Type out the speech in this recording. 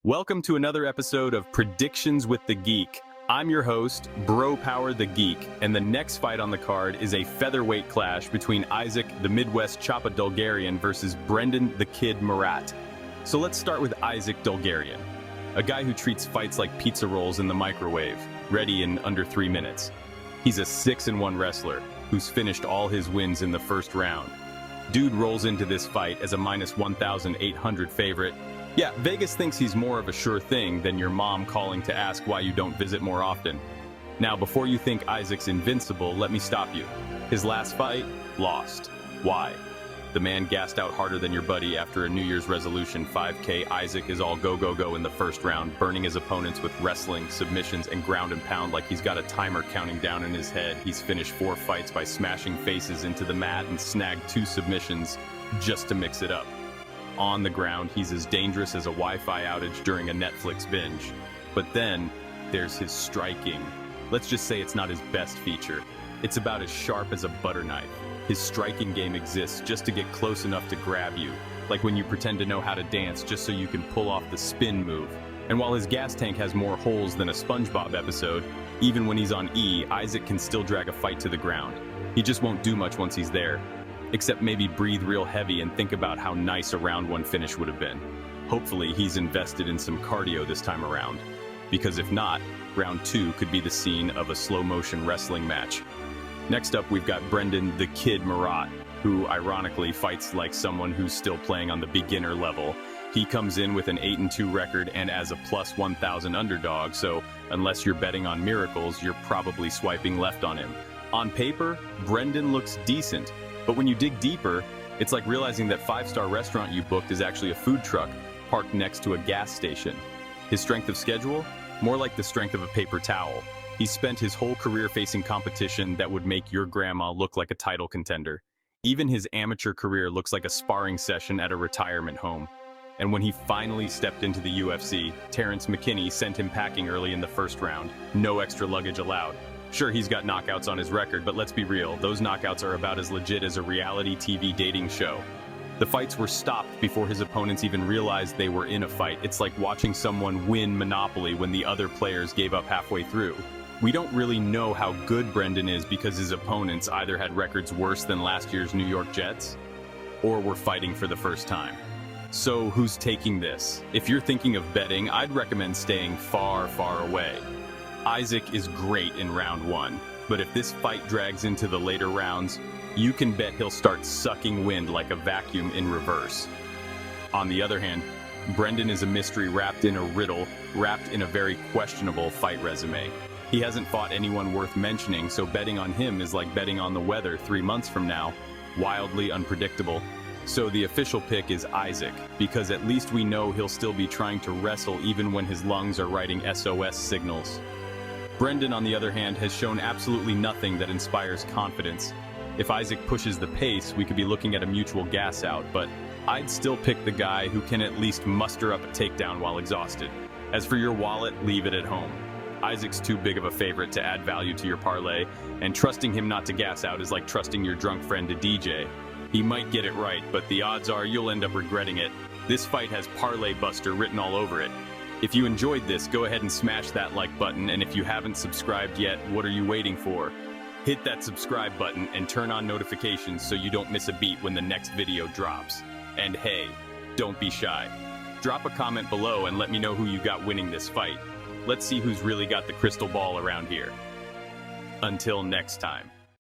Welcome to another episode of Predictions with the Geek. I'm your host, Bro Power the Geek, and the next fight on the card is a featherweight clash between Isaac the Midwest Choppa Dulgarian versus Brendon the Kid Marotte. So let's start with Isaac Dulgarian, a guy who treats fights like pizza rolls in the microwave, ready in under 3 minutes. He's a 6-1 wrestler who's finished all his wins in the first round. Dude rolls into this fight as a minus 1,800 favorite. Yeah, Vegas thinks he's more of a sure thing than your mom calling to ask why you don't visit more often. Now, before you think Isaac's invincible, let me stop you. His last fight? Lost. Why? The man gassed out harder than your buddy after a New Year's resolution 5K. Isaac is all go, go, go in the first round, burning his opponents with wrestling, submissions, and ground and pound like he's got a timer counting down in his head. He's finished 4 fights by smashing faces into the mat and snagged 2 submissions just to mix it up. On the ground, he's as dangerous as a Wi-Fi outage during a Netflix binge. But then, there's his striking. Let's just say it's not his best feature. It's about as sharp as a butter knife. His striking game exists just to get close enough to grab you, like when you pretend to know how to dance just so you can pull off the spin move. And while his gas tank has more holes than a SpongeBob episode, even when he's on E, Isaac can still drag a fight to the ground. He just won't do much once he's there, except maybe breathe real heavy and think about how nice a round 1 finish would have been. Hopefully he's invested in some cardio this time around, because if not, round 2 could be the scene of a slow-motion wrestling match. Next up, we've got Brendon the Kid Marotte, who ironically fights like someone who's still playing on the beginner level. He comes in with an 8-2 record and as a plus 1,000 underdog, so unless you're betting on miracles, you're probably swiping left on him. On paper, Brendon looks decent, but when you dig deeper, it's like realizing that 5-star restaurant you booked is actually a food truck parked next to a gas station. His strength of schedule? More like the strength of a paper towel. He spent his whole career facing competition that would make your grandma look like a title contender. Even his amateur career looks like a sparring session at a retirement home. And when he finally stepped into the UFC, Terrence McKinney sent him packing early in the first round. No extra luggage allowed. Sure, he's got knockouts on his record, but let's be real, those knockouts are about as legit as a reality TV dating show. The fights were stopped before his opponents even realized they were in a fight. It's like watching someone win Monopoly when the other players gave up halfway through. We don't really know how good Brendon is because his opponents either had records worse than last year's New York Jets, or were fighting for the first time. So who's taking this? If you're thinking of betting, I'd recommend staying far, far away. Isaac is great in round 1, but if this fight drags into the later rounds, you can bet he'll start sucking wind like a vacuum in reverse. On the other hand, Brendon is a mystery wrapped in a riddle, wrapped in a very questionable fight resume. He hasn't fought anyone worth mentioning, so betting on him is like betting on the weather 3 months from now, wildly unpredictable. So the official pick is Isaac, because at least we know he'll still be trying to wrestle even when his lungs are writing SOS signals. Brendon, on the other hand, has shown absolutely nothing that inspires confidence. If Isaac pushes the pace, we could be looking at a mutual gas out, but I'd still pick the guy who can at least muster up a takedown while exhausted. As for your wallet, leave it at home. Isaac's too big of a favorite to add value to your parlay, and trusting him not to gas out is like trusting your drunk friend to DJ. He might get it right, but the odds are you'll end up regretting it. This fight has Parlay Buster written all over it. If you enjoyed this, go ahead and smash that like button, and if you haven't subscribed yet, what are you waiting for? Hit that subscribe button and turn on notifications so you don't miss a beat when the next video drops. And hey, don't be shy. Drop a comment below and let me know who you got winning this fight. Let's see who's really got the crystal ball around here. Until next time.